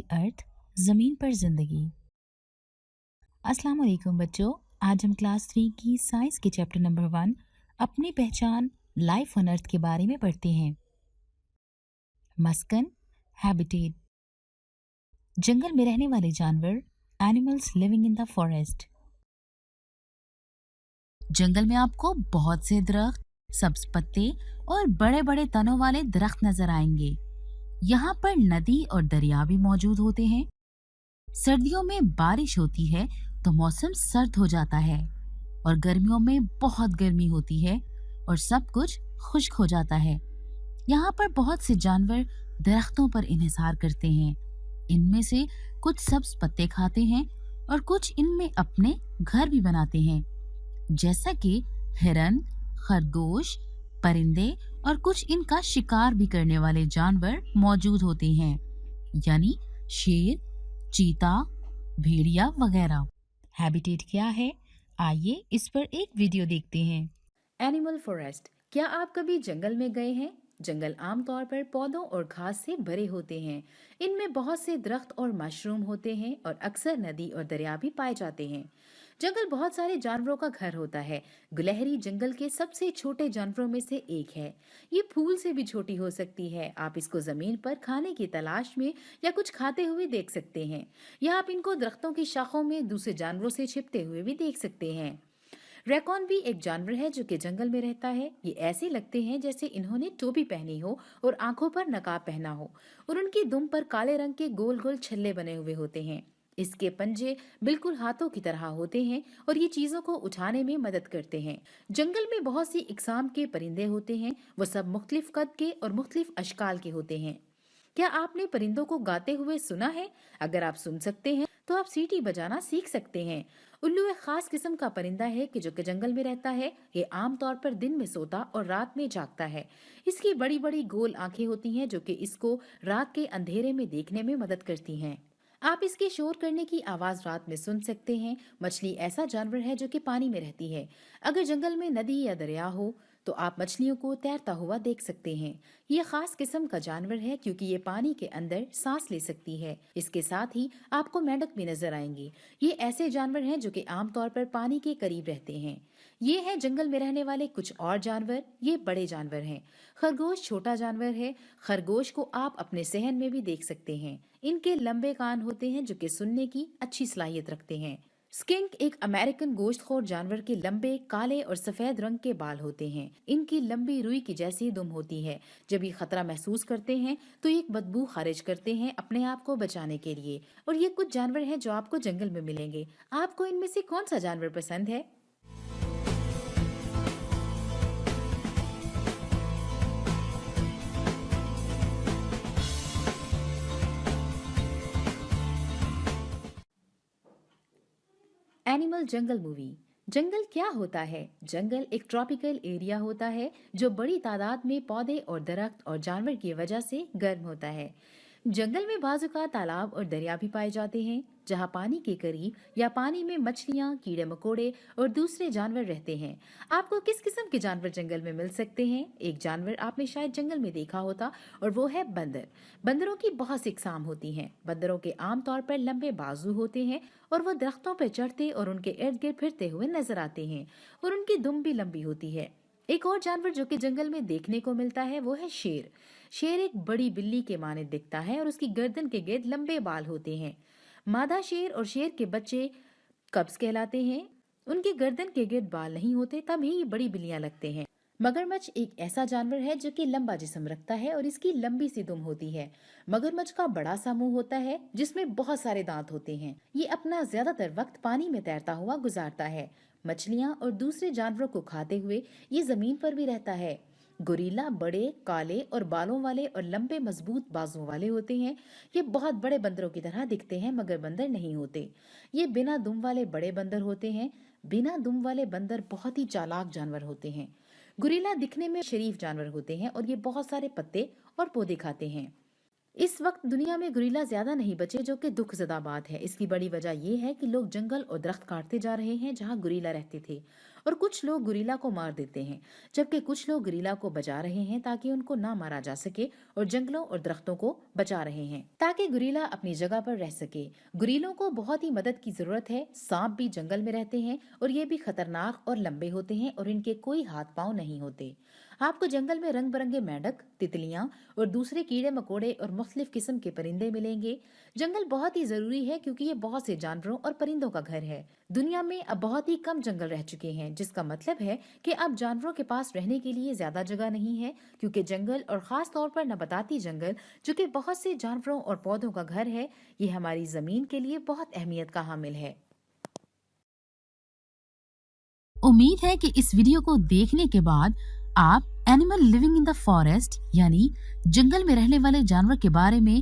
अर्थ ज़मीन पर ज़िंदगी। अस्सलाम वालेकुम बच्चों, आज हम क्लास 3 की साइंस के चैप्टर नंबर 1 अपनी पहचान लाइफ ऑन अर्थ के बारे में पढ़ते हैं। मस्कन, हैबिटेट, जंगल में रहने वाले जानवर, animals living in the forest. जंगल में आपको बहुत से दरख्त, सब्ज पत्ते और बड़े बड़े तनों वाले दरख्त नजर आएंगे। यहाँ पर नदी और दरिया भी मौजूद होते हैं। सर्दियों में बारिश होती है तो मौसम सर्द हो जाता है और गर्मियों में बहुत गर्मी होती है और सब कुछ खुश्क हो जाता है। यहाँ पर बहुत से जानवर दरख्तों पर इन्हिसार करते हैं। इनमें से कुछ सब्ज पत्ते खाते हैं और कुछ इनमें अपने घर भी बनाते हैं, जैसा कि हिरन, खरगोश, परिंदे और कुछ इनका शिकार भी करने वाले जानवर मौजूद होते हैं, यानी शेर, चीता, भेड़िया वगैरह। हैबिटेट क्या है? आइए इस पर एक वीडियो देखते हैं। Animal forest. क्या आप कभी जंगल में गए हैं? जंगल आमतौर पर पौधों और घास से भरे होते हैं। इनमें बहुत से दरख्त और मशरूम होते हैं और अक्सर नदी और दरिया भी पाए जाते हैं। जंगल बहुत सारे जानवरों का घर होता है। गुलहरी जंगल के सबसे छोटे जानवरों में से एक है। ये फूल से भी छोटी हो सकती है। आप इसको जमीन पर खाने की तलाश में या कुछ खाते हुए देख सकते हैं, या आप इनको दरख्तों की शाखों में दूसरे जानवरों से छिपते हुए भी देख सकते हैं। रैकॉन भी एक जानवर है जो कि जंगल में रहता है। ये ऐसे लगते हैं जैसे इन्होंने टोपी पहनी हो और आंखों पर नकाब पहना हो, और उनकी दुम पर काले रंग के गोल गोल छल्ले बने हुए होते हैं। इसके पंजे बिल्कुल हाथों की तरह होते हैं और ये चीजों को उठाने में मदद करते हैं। जंगल में बहुत सी इकसाम के परिंदे होते हैं। वो सब मुख्तलिफ कद के और मुख्तलिफ अशकाल के होते हैं। क्या आपने परिंदों को गाते हुए सुना है? अगर आप सुन सकते हैं तो आप सीटी बजाना सीख सकते हैं। उल्लू एक खास किस्म का परिंदा है कि जो कि जंगल में रहता है। ये आमतौर पर दिन में सोता और रात में जागता है। इसकी बड़ी बड़ी गोल आंखें होती हैं जो कि इसको रात के अंधेरे में देखने में मदद करती हैं। आप इसके शोर करने की आवाज रात में सुन सकते हैं। मछली ऐसा जानवर है जो कि पानी में रहती है। अगर जंगल में नदी या दरिया हो तो आप मछलियों को तैरता हुआ देख सकते हैं। ये खास किस्म का जानवर है क्योंकि ये पानी के अंदर सांस ले सकती है। इसके साथ ही आपको मेंढक भी नजर आएंगी। ये ऐसे जानवर हैं जो कि आमतौर पर पानी के करीब रहते हैं। ये हैं जंगल में रहने वाले कुछ और जानवर। ये बड़े जानवर हैं। खरगोश छोटा जानवर है। खरगोश को आप अपने सहन में भी देख सकते हैं। इनके लंबे कान होते हैं जो कि सुनने की अच्छी सलाहियत रखते हैं। स्किंक एक अमेरिकन गोश्तखोर जानवर के लंबे काले और सफेद रंग के बाल होते हैं। इनकी लंबी रुई की जैसी दुम होती है। जब ये खतरा महसूस करते हैं तो ये एक बदबू खारिज करते हैं अपने आप को बचाने के लिए। और ये कुछ जानवर हैं जो आपको जंगल में मिलेंगे। आपको इनमें से कौन सा जानवर पसंद है? एनिमल जंगल मूवी। जंगल क्या होता है? जंगल एक ट्रॉपिकल एरिया होता है जो बड़ी तादाद में पौधे और दरख्त और जानवर की वजह से गर्म होता है। जंगल में बाजुका तालाब और दरिया भी पाए जाते हैं जहाँ पानी के करीब या पानी में मछलियाँ, कीड़े मकोड़े और दूसरे जानवर रहते हैं। आपको किस किस्म के जानवर जंगल में मिल सकते हैं? एक जानवर आपने शायद जंगल में देखा होता और वो है बंदर। बंदरों की बहुत सी इकसाम होती हैं। बंदरों के आमतौर पर लंबे बाजू होते हैं और वो दरख्तों पर चढ़ते और उनके इर्द गिर्द फिरते हुए नजर आते हैं, और उनकी दुम भी लंबी होती है। एक और जानवर जो कि जंगल में देखने को मिलता है वो है शेर। शेर एक बड़ी बिल्ली के माने दिखता है और उसकी गर्दन के गिर्द लंबे बाल होते हैं। मादा शेर और शेर के बच्चे कब्ज कहलाते हैं। उनकी गर्दन के गिर्द बाल नहीं होते, तभी ये बड़ी बिल्लियां लगते हैं। मगरमच्छ एक ऐसा जानवर है जो कि लंबा जिस्म रखता है और इसकी लंबी सी दुम होती है। मगरमच्छ का बड़ा सा मुंह होता है जिसमें बहुत सारे दांत होते हैं। ये अपना ज्यादातर वक्त पानी में तैरता हुआ गुजारता है। मछलियाँ और दूसरे जानवरों को खाते हुए ये जमीन पर भी रहता है। गोरिल्ला बड़े, काले और बालों वाले और लंबे मजबूत बाजुओं वाले होते हैं। ये बहुत बड़े बंदरों की तरह दिखते हैं मगर बंदर नहीं होते। ये बिना दुम वाले बड़े बंदर होते हैं। बिना दुम वाले बंदर बहुत ही चालाक जानवर होते हैं। गोरिल्ला दिखने में शरीफ जानवर होते हैं और ये बहुत सारे पत्ते और पौधे खाते हैं। इस वक्त दुनिया में गोरिल्ला ज्यादा नहीं बचे, जो कि दुखजदा बात है। इसकी बड़ी वजह यह है कि लोग जंगल और दरख्त काटते जा रहे हैं जहां गोरिल्ला रहते थे, और कुछ लोग गोरिल्ला को मार देते हैं, जबकि कुछ लोग गोरिल्ला को बचा रहे हैं ताकि उनको ना मारा जा सके, और जंगलों और दरख्तों को बचा रहे हैं ताकि गोरिल्ला अपनी जगह पर रह सके। गोरिल्लों को बहुत ही मदद की जरूरत है। सांप भी जंगल में रहते हैं और ये भी खतरनाक और लंबे होते हैं, और इनके कोई हाथ पांव नहीं होते। आपको जंगल में रंग बिरंगे मेंढक, तितलियां और दूसरे कीड़े मकोड़े और मुख्तलिफ किस्म के परिंदे मिलेंगे। जंगल बहुत ही जरूरी है क्योंकि ये बहुत से जानवरों और परिंदों का घर है। दुनिया में अब बहुत ही कम जंगल रह चुके हैं, जिसका मतलब है कि अब जानवरों के पास रहने के लिए ज्यादा जगह नहीं है, क्योंकि जंगल और खास तौर पर नबाताती जंगल, जो कि बहुत से जानवरों और पौधों का घर है, ये हमारी जमीन के लिए बहुत अहमियत का हामिल है। उम्मीद है कि इस वीडियो को देखने के बाद आप animal living in the forest यानी जंगल में रहने वाले जानवर के बारे में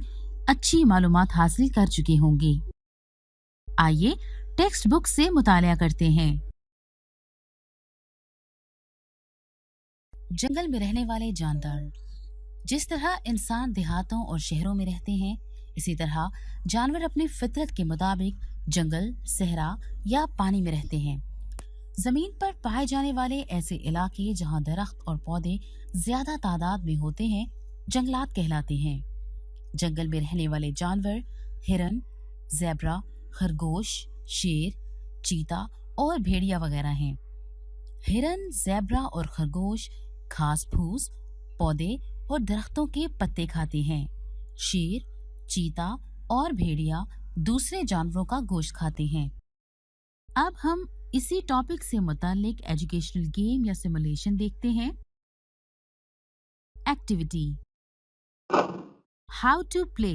अच्छी मालूमात हासिल कर चुके होंगे। आइए टेक्स्ट बुक से मुतालिया करते हैं। जंगल में रहने वाले जानवर। जिस तरह इंसान देहातों और शहरों में रहते हैं, इसी तरह जानवर अपनी फितरत के मुताबिक जंगल, सहरा या पानी में रहते हैं। जमीन पर पाए जाने वाले ऐसे इलाके जहां दरख्त और पौधे ज्यादा तादाद में होते हैं जंगलात कहलाते हैं। जंगल में रहने वाले जानवर हिरन, ज़ेब्रा, खरगोश, शेर, चीता और भेड़िया वगैरह हैं। हिरन, ज़ेब्रा और खरगोश घास फूस, पौधे और दरख्तों के पत्ते खाते हैं। शेर, चीता और भेड़िया दूसरे जानवरों का गोश्त खाते हैं। अब हम इसी टॉपिक से मुताल्लिक एजुकेशनल गेम या सिमुलेशन देखते हैं। Activity how to play.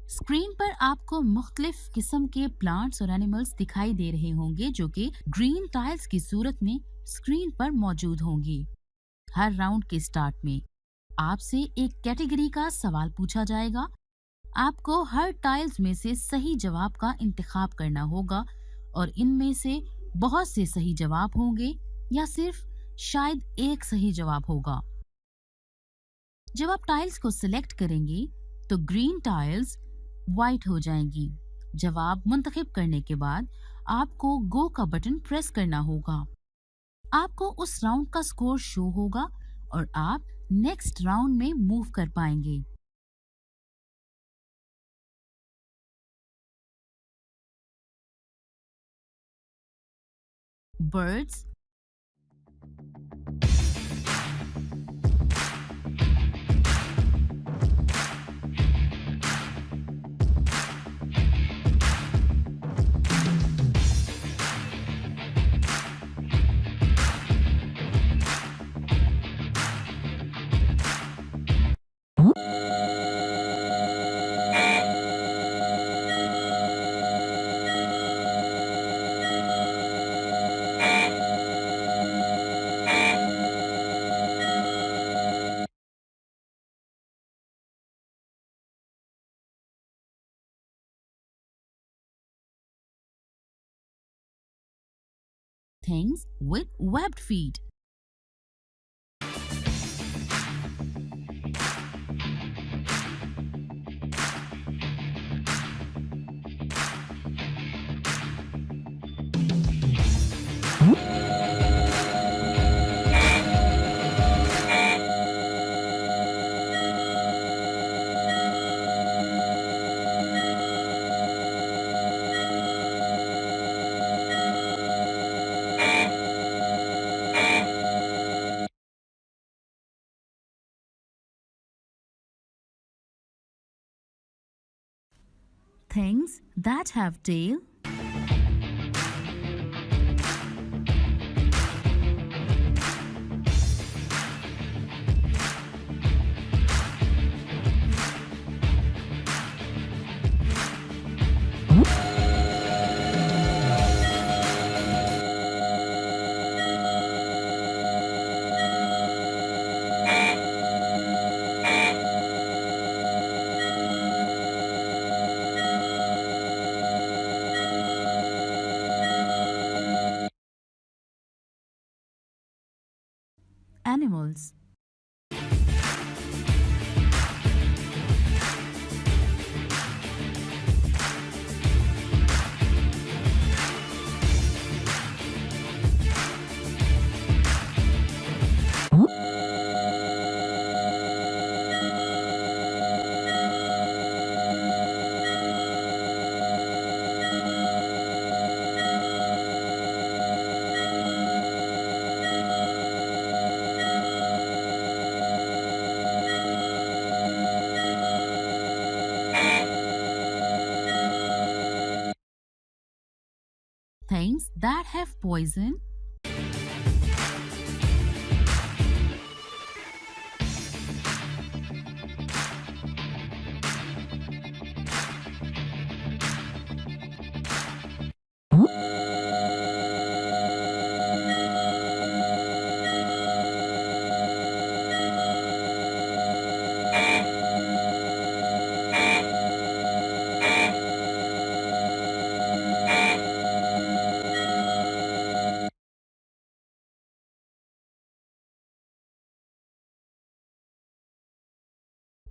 Screen पर आपको मुख्तलिफ किस्म के प्लांट्स और एनिमल्स दिखाई दे रहे होंगे, जो कि ग्रीन टाइल्स की सूरत में स्क्रीन पर मौजूद होंगी। हर राउंड के स्टार्ट में आपसे एक कैटेगरी का सवाल पूछा जाएगा। आपको हर टाइल्स में से सही जवाब का इंतखाब करना होगा, और इनमें से बहुत से सही जवाब होंगे या सिर्फ शायद एक सही जवाब होगा। जब आप टाइल्स को सिलेक्ट करेंगे तो ग्रीन टाइल्स वाइट हो जाएंगी। जवाब मुंतखब करने के बाद आपको गो का बटन प्रेस करना होगा। आपको उस राउंड का स्कोर शो होगा और आप नेक्स्ट राउंड में मूव कर पाएंगे। Birds, things with webbed feet. Things that have tail. Animals. that have poison,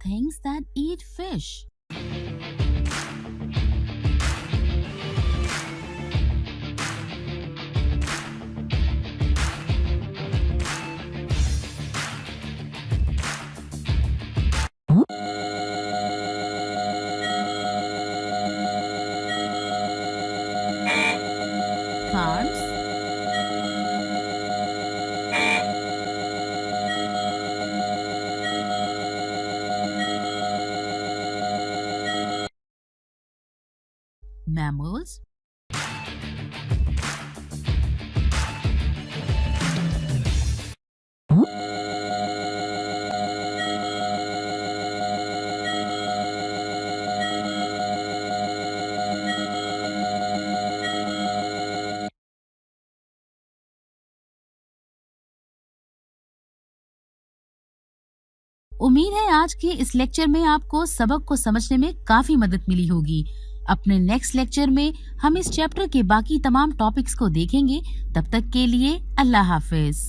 things that eat fish. Plants, mammals, उम्मीद है आज के इस लेक्चर में आपको सबक को समझने में काफी मदद मिली होगी। अपने नेक्स्ट लेक्चर में हम इस चैप्टर के बाकी तमाम टॉपिक्स को देखेंगे। तब तक के लिए अल्लाह हाफिज।